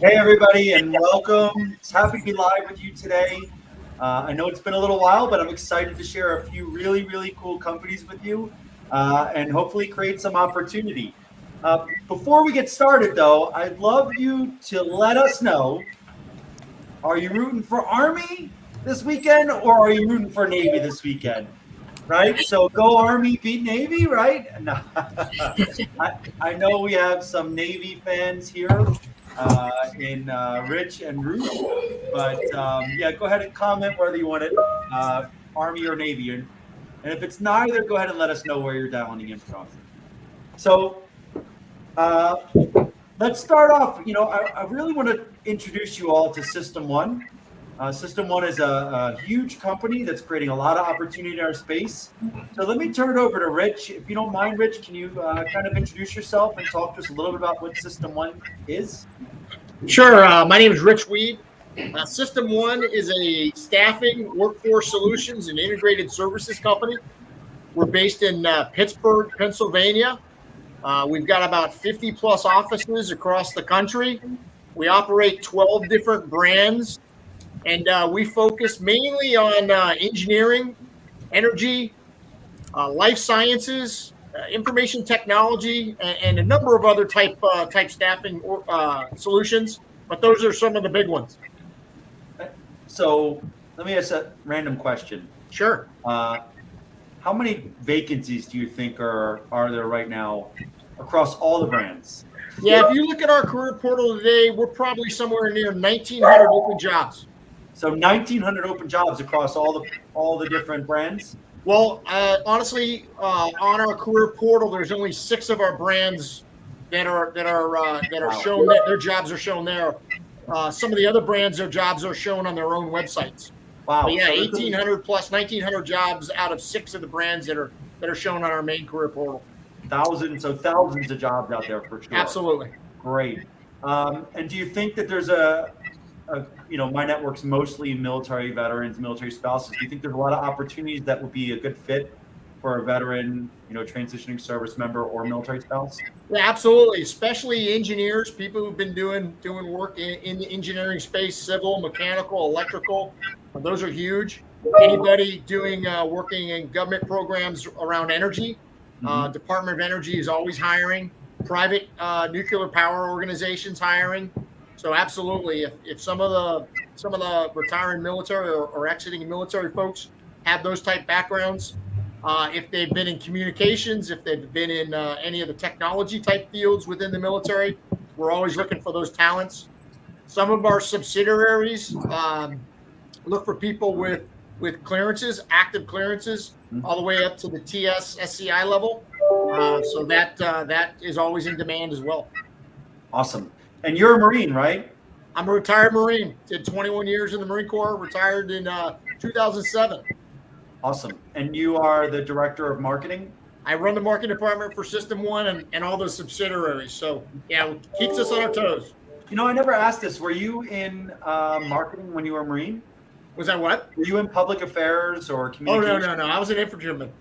Hey, everybody, and welcome. It's happy to be live with you today. I know it's been a little while, but I'm excited to share a few really, really cool companies with you and hopefully create some opportunity. Before we get started, though, I'd love you to let us know, are you rooting for Army this weekend or are you rooting for Navy this weekend? Right? So go Army, beat Navy, right? No. I know we have some Navy fans here in Rich and Ruth, but yeah, go ahead and comment whether you want it Army or Navy. And if it's neither, go ahead and let us know where you're dialing in from. So let's start off. I really want to introduce you all to System One. System One is a huge company that's creating a lot of opportunity in our space. So let me turn it over to Rich. If you don't mind, Rich, can you kind of introduce yourself and talk to us a little bit about what System One is? Sure. My name is Rich Weed. System One is a staffing, workforce solutions, and integrated services company. We're based in Pittsburgh, Pennsylvania. We've got about 50 plus offices across the country. We operate 12 different brands. And we focus mainly on engineering, energy, life sciences, information technology, and a number of other type staffing solutions. But those are some of the big ones. So let me ask a random question. Sure. How many vacancies do you think are there right now across all the brands? Yeah, if you look at our career portal today, we're probably somewhere near 1,900 open jobs. So 1,900 open jobs across all the different brands. Well, honestly, on our career portal, there's only 6 of our brands that are shown. That their jobs are shown there. Some of the other brands, their jobs are shown on their own websites. Wow. But yeah, 1,800 plus 1,900 jobs out of 6 of the brands that are shown on our main career portal. Thousands of jobs out there for sure. Absolutely. Great. And do you think that there's my network's mostly military veterans, military spouses. Do you think there's a lot of opportunities that would be a good fit for a veteran, transitioning service member or military spouse? Yeah, absolutely. Especially engineers, people who've been doing work in the engineering space, civil, mechanical, electrical. Those are huge. Anybody doing working in government programs around energy. Department of Energy is always hiring. Private nuclear power organizations hiring. So absolutely, if some of the retiring military or exiting military folks have those type backgrounds, if they've been in communications, if they've been in any of the technology type fields within the military, we're always looking for those talents. Some of our subsidiaries look for people with clearances, active clearances, all the way up to the TS SCI level. So that is always in demand as well. Awesome. And you're a Marine, right? I'm a retired Marine. Did 21 years in the Marine Corps. Retired in 2007. Awesome. And you are the director of marketing? I run the marketing department for System One and all those subsidiaries. So yeah, it keeps us on our toes. I never asked this. Were you in marketing when you were a Marine? Was that what? Were you in public affairs or communications? Oh, no. I was an infantryman.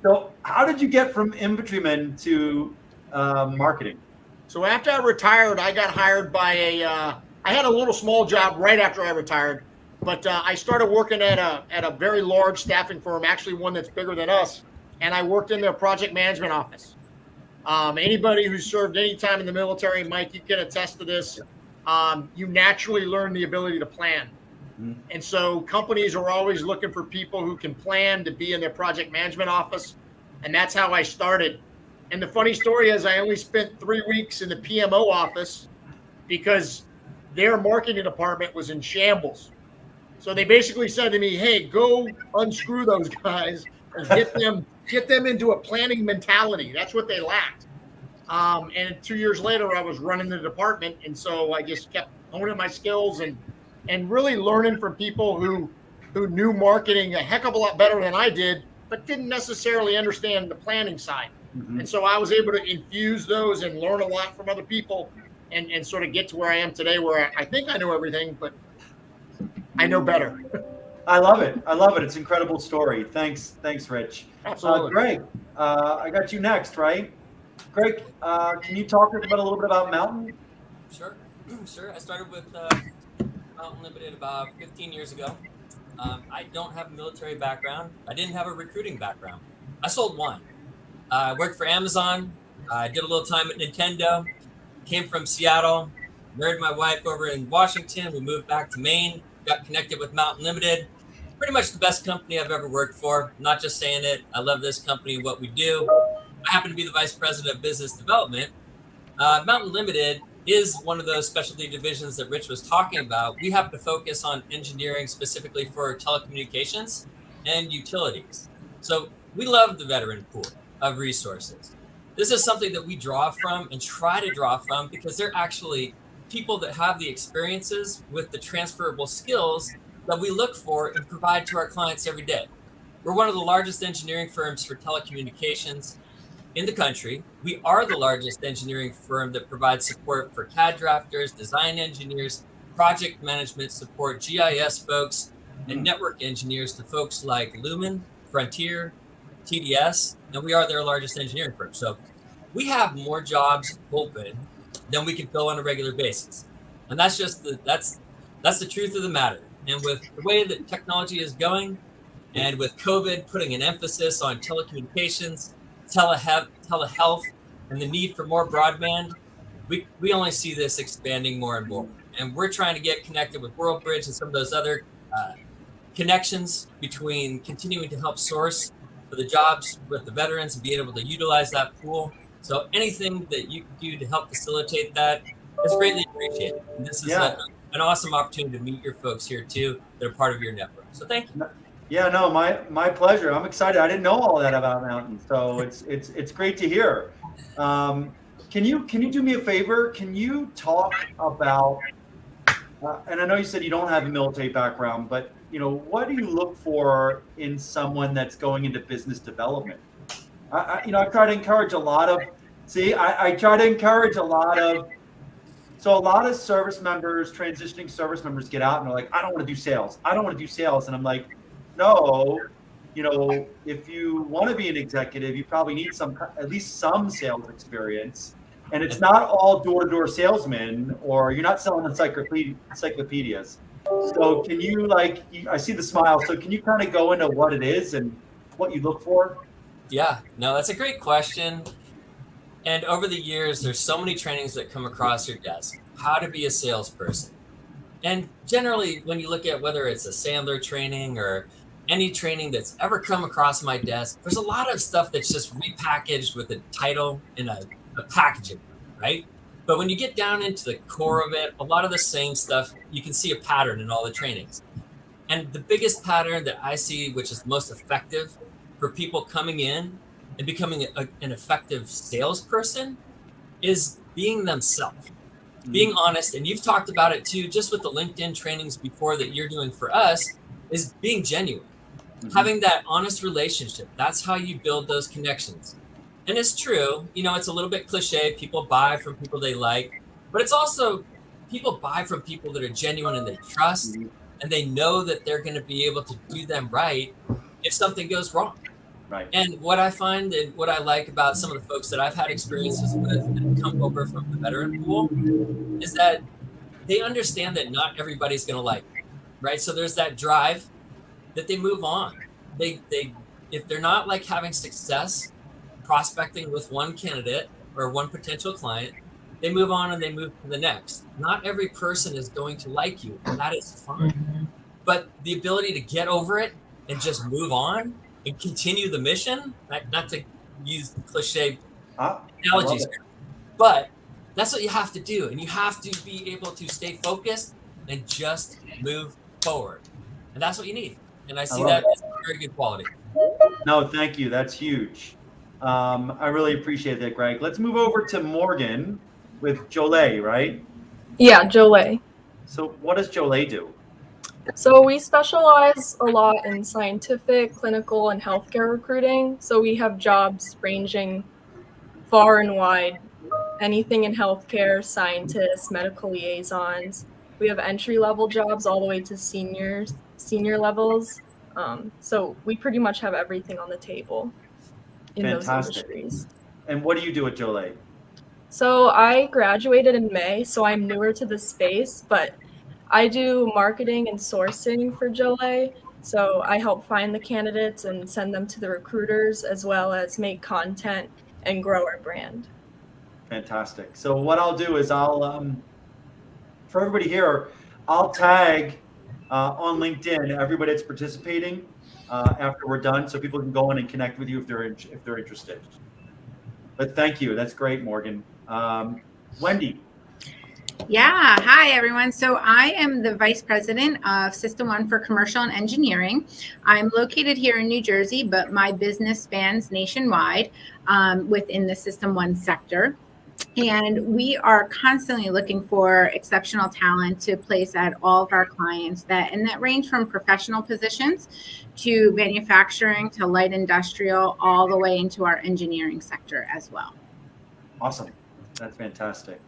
So how did you get from infantryman to marketing? So after I retired, I got hired by I had a little small job right after I retired, but I started working at a very large staffing firm, actually one that's bigger than us, and I worked in their project management office. Anybody who served any time in the military, Mike, you can attest to this. You naturally learn the ability to plan. Mhm. And so companies are always looking for people who can plan to be in their project management office. And that's how I started. And the funny story is, I only spent 3 weeks in the PMO office because their marketing department was in shambles. So they basically said to me, "Hey, go unscrew those guys and get them into a planning mentality." That's what they lacked. And 2 years later, I was running the department, and so I just kept honing my skills and really learning from people who knew marketing a heck of a lot better than I did, but didn't necessarily understand the planning side. And Mhm. so I was able to infuse those and learn a lot from other people, and sort of get to where I am today, where I think I know everything, but I know better. I love it. I love it. It's an incredible story. Thanks, Rich. Absolutely. Greg, I got you next, right? Greg, can you talk about a little bit about Mountain? Sure, sure. I started with Mountain Limited about 15 years ago. I don't have a military background. I didn't have a recruiting background. I sold wine. I worked for Amazon. I did a little time at Nintendo. Came from Seattle. Married my wife over in Washington. We moved back to Maine. Got connected with Mountain Limited. Pretty much the best company I've ever worked for. I'm not just saying it. I love this company, what we do. I happen to be the vice president of business development. Mountain Limited is one of those specialty divisions that Rich was talking about. We have to focus on engineering specifically for telecommunications and utilities. So we love the veteran pool of resources. This is something that we draw from and try to draw from because they're actually people that have the experiences with the transferable skills that we look for and provide to our clients every day. We're one of the largest engineering firms for telecommunications in the country. We are the largest engineering firm that provides support for CAD drafters, design engineers, project management support, GIS folks, and Mm. network engineers to folks like Lumen, Frontier, TDS, and we are their largest engineering firm. So we have more jobs open than we can fill on a regular basis. And that's the truth of the matter. And with the way that technology is going, and with COVID putting an emphasis on telecommunications, telehealth, and the need for more broadband, we only see this expanding more and more. And we're trying to get connected with WorldBridge and some of those other uh, connections between continuing to help source for the jobs with the veterans and being able to utilize that pool. So anything that you can do to help facilitate that is greatly appreciated. And this is Yeah. an awesome opportunity to meet your folks here too that are part of your network. So thank you. Yeah, no, my pleasure. I'm excited. I didn't know all that about Mountain, so it's great to hear. Um, can you do me a favor? Can you talk about and I know you said you don't have a military background, but what do you look for in someone that's going into business development? I try to encourage a lot of. See, I try to encourage a lot of. So a lot of service members, transitioning service members, get out and they're like, "I don't want to do sales. I don't want to do sales." And I'm like, "No, if you want to be an executive, you probably need at least some sales experience." And it's not all door-to-door salesmen, or you're not selling encyclopedias. So can you I see the smile. So can you kind of go into what it is and what you look for? Yeah, no, that's a great question. And over the years, there's so many trainings that come across your desk. How to be a salesperson. And generally, when you look at whether it's a Sandler training or any training that's ever come across my desk, there's a lot of stuff that's just repackaged with a title and a packaging, right? But when you get down into the core of it, a lot of the same stuff, you can see a pattern in all the trainings. And the biggest pattern that I see, which is most effective for people coming in and becoming an effective salesperson, is being themselves, being honest. And you've talked about it too, just with the LinkedIn trainings before that you're doing for us, is being genuine, Mhm. having that honest relationship. That's how you build those connections. And it's true, it's a little bit cliche. People buy from people they like, but it's also people buy from people that are genuine and they trust Mhm. and they know that they're going to be able to do them right if something goes wrong. Right. And what I find and what I like about some of the folks that I've had experiences with that come over from the veteran pool is that they understand that not everybody's going to like them, right? So there's that drive that they move on. They if they're not like having success prospecting with one candidate or one potential client, they move on and they move to the next. Not every person is going to like you, and that is fine. but the ability to get over it and just move on and continue the mission, not to use cliche I love analogies it. here, but that's what you have to do. And you have to be able to stay focused and just move forward. And that's what you need. And I I see love that it. as a very good quality. No, thank you. That's huge. I really appreciate that, Greg. Let's move over to Morgan with Jolet, right? Yeah, Jolet. So what does Jolet do? So we specialize a lot in scientific, clinical, and healthcare recruiting. So we have jobs ranging far and wide, anything in healthcare, scientists, medical liaisons. We have entry-level jobs all the way to senior levels. So we pretty much have everything on the table in those Fantastic. industries. And what do you do at Jolet? So I graduated in May, so I'm newer to the space, but I do marketing and sourcing for Jolet. So I help find the candidates and send them to the recruiters, as well as make content and grow our brand. Fantastic. So what I'll do is for everybody here, I'll tag on LinkedIn everybody that's participating after we're done, so people can go in and connect with you if they're interested. But thank you. That's great, Morgan. Wendy. Yeah, hi everyone. So I am the Vice President of System 1 for Commercial and Engineering. I'm located here in New Jersey, but my business spans nationwide within the System 1 sector. And we are constantly looking for exceptional talent to place at all of our clients that range from professional positions to manufacturing to light industrial, all the way into our engineering sector as well. Awesome. That's fantastic.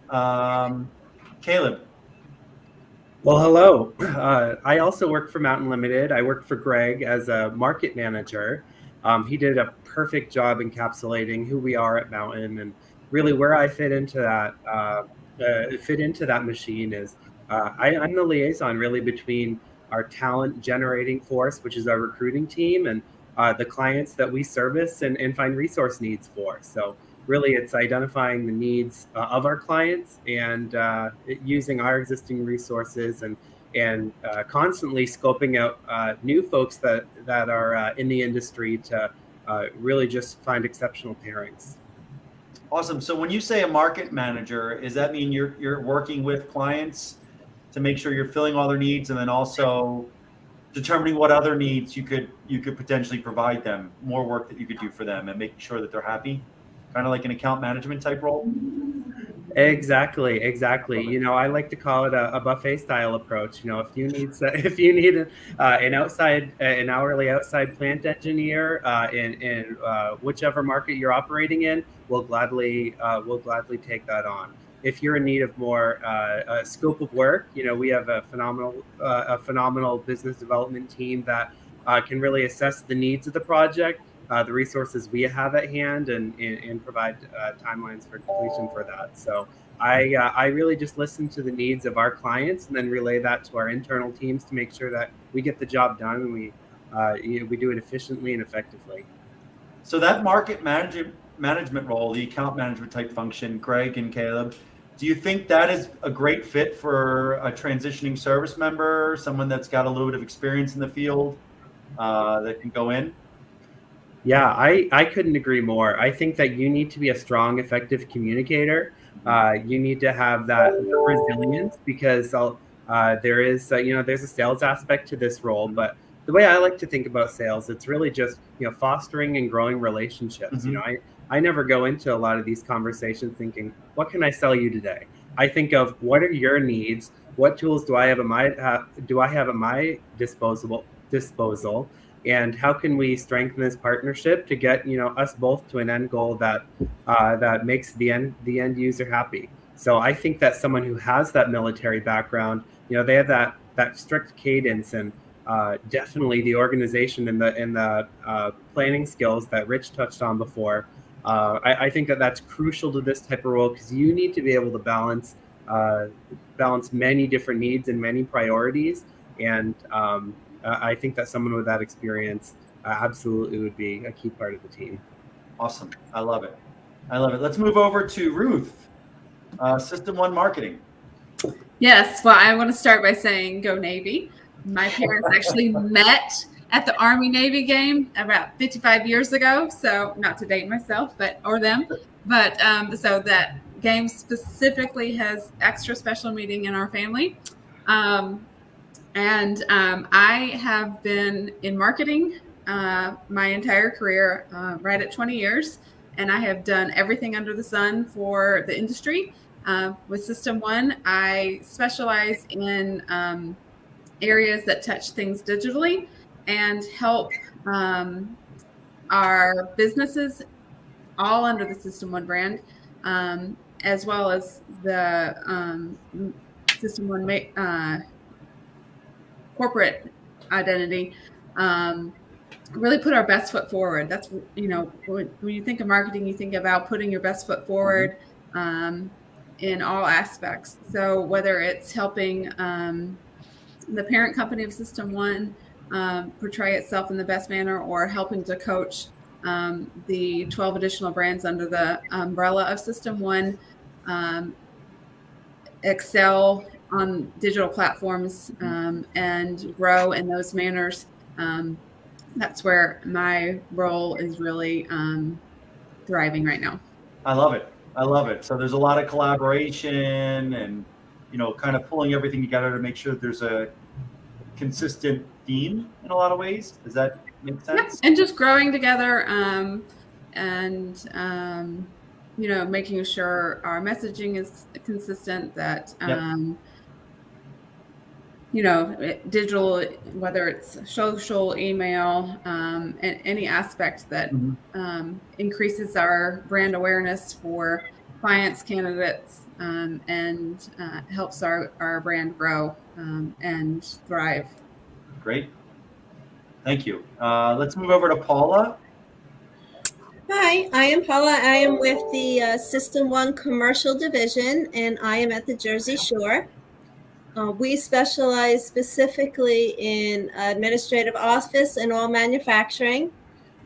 Caleb. Well, hello. I also work for Mountain Limited. I work for Greg as a market manager. He did a perfect job encapsulating who we are at Mountain, and really where I fit into that machine is I'm the liaison really between our talent generating force, which is our recruiting team, and the clients that we service and find resource needs for. So really, it's identifying the needs of our clients and using our existing resources and constantly scoping out new folks that are in the industry to really just find exceptional pairings. Awesome. So when you say a market manager, does that mean you're working with clients to make sure you're filling all their needs, and then also determining what other needs you could potentially provide them, more work that you could do for them, and making sure that they're happy? Kind of like an account management type role? Exactly. You know, I like to call it a buffet style approach. You know, if you need an hourly outside plant engineer in whichever market you're operating in, we'll gladly take that on. If you're in need of more scope of work, you know, we have a phenomenal business development team that can really assess the needs of the project, the resources we have at hand, and provide timelines for completion for that. So I really just listen to the needs of our clients and then relay that to our internal teams to make sure that we get the job done and we do it efficiently and effectively. So that market management role, the account management type function, Greg and Caleb, do you think that is a great fit for a transitioning service member, someone that's got a little bit of experience in the field that can go in? Yeah, I couldn't agree more. I think that you need to be a strong, effective communicator. You need to have that resilience because there's a sales aspect to this role. But the way I like to think about sales, it's really just fostering and growing relationships. Mm-hmm. You know, I never go into a lot of these conversations thinking, what can I sell you today? I think of what are your needs? What tools do I have at my disposal? And how can we strengthen this partnership to get us both to an end goal that makes the end user happy? So I think that someone who has that military background, they have that strict cadence and definitely the organization and the planning skills that Rich touched on before. I think that that's crucial to this type of role because you need to be able to balance many different needs and many priorities. And I think that someone with that experience absolutely would be a key part of the team. Awesome. I love it. Let's move over to Ruth, System 1 Marketing. Yes. Well, I want to start by saying go Navy. My parents actually met at the Army-Navy game about 55 years ago. So not to date myself, or them. But so that game specifically has extra special meaning in our family. I have been in marketing my entire career, right at 20 years. And I have done everything under the sun for the industry. With System One, I specialize in areas that touch things digitally and help our businesses all under the System One brand, as well as the System One corporate identity. Really put our best foot forward. That's, when you think of marketing, you think about putting your best foot forward in all aspects. So whether it's helping the parent company of System One portray itself in the best manner, or helping to coach the 12 additional brands under the umbrella of System One excel on digital platforms and grow in those manners. That's where my role is really thriving right now. I love it. I love it. So there's a lot of collaboration and, kind of pulling everything together to make sure there's a consistent theme in a lot of ways. Does that make sense? Yeah, and just growing together making sure our messaging is consistent, that digital, whether it's social, email, and any aspect that increases our brand awareness for clients, candidates, and helps our brand grow and thrive. Great. Thank you. Let's move over to Paula. Hi, I am Paula. I am with the System One Commercial Division, and I am at the Jersey Shore. We specialize specifically in administrative office and all manufacturing.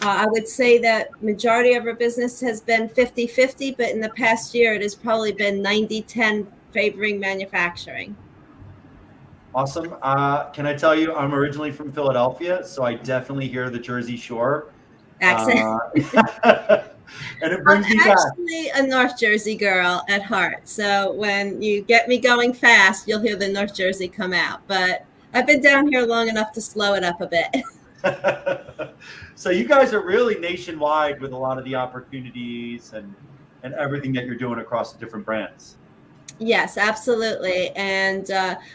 I would say that majority of our business has been 50-50, but in the past year, it has probably been 90-10 favoring manufacturing. Awesome. Can I tell you, I'm originally from Philadelphia, so I definitely hear the Jersey Shore accent. And it brings me back. I'm actually a North Jersey girl at heart. So when you get me going fast, you'll hear the North Jersey come out. But I've been down here long enough to slow it up a bit. So you guys are really nationwide with a lot of the opportunities and everything that you're doing across the different brands. Yes, absolutely. And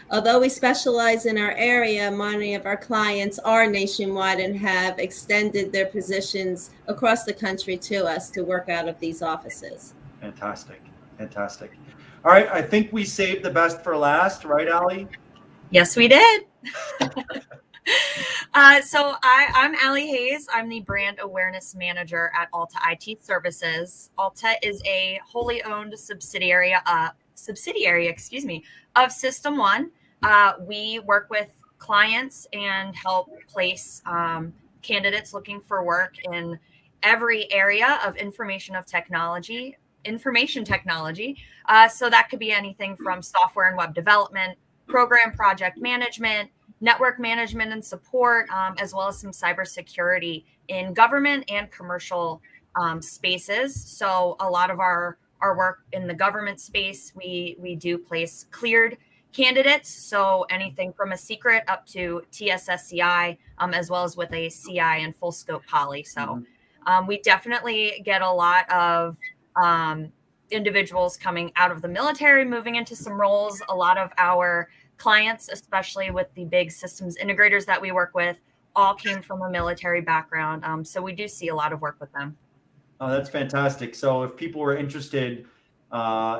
although we specialize in our area, many of our clients are nationwide and have extended their positions across the country to us to work out of these offices. Fantastic. Fantastic. All right. I think we saved the best for last, right, Allie? Yes, we did. So I'm Allie Hayes. I'm the brand awareness manager at Alta IT Services. Alta is a wholly owned subsidiary, of System One. We work with clients and help place candidates looking for work in every area of information technology. So that could be anything from software and web development, program project management, network management and support, as well as some cybersecurity in government and commercial spaces. So a lot of our work in the government space, we do place cleared candidates. So anything from a secret up to TSSCI, as well as with a CI and full scope poly. So we definitely get a lot of individuals coming out of the military, moving into some roles. A lot of our clients, especially with the big systems integrators that we work with, all came from a military background. So we do see a lot of work with them. Oh, that's fantastic. So if people were interested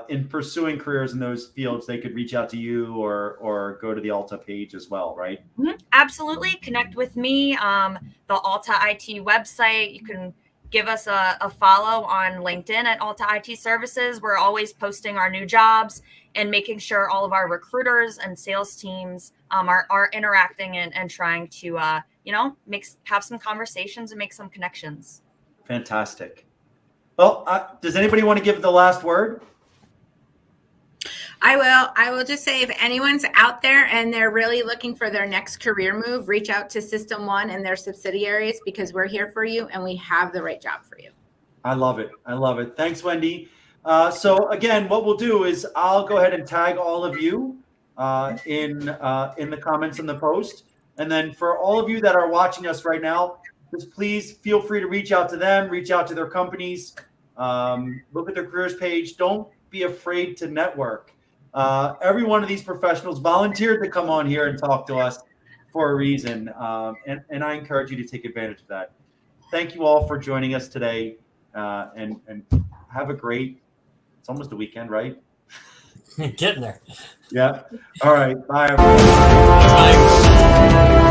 in pursuing careers in those fields, they could reach out to you or go to the Alta page as well, right? Absolutely. Connect with me. The Alta IT website. You can give us a follow on LinkedIn at Alta IT Services. We're always posting our new jobs and making sure all of our recruiters and sales teams are interacting and trying to have some conversations and make some connections. Fantastic. Well, does anybody want to give the last word? I will just say if anyone's out there and they're really looking for their next career move, reach out to System 1 and their subsidiaries because we're here for you and we have the right job for you. I love it. I love it. Thanks, Wendy. So again, what we'll do is I'll go ahead and tag all of you in the comments in the post. And then for all of you that are watching us right now, just please feel free to reach out to them, reach out to their companies, look at their careers page. Don't be afraid to network. Every one of these professionals volunteered to come on here and talk to us for a reason. And I encourage you to take advantage of that. Thank you all for joining us today. And have a great, it's almost a weekend, right? Getting there. Yeah. All right. Bye, everyone. Bye.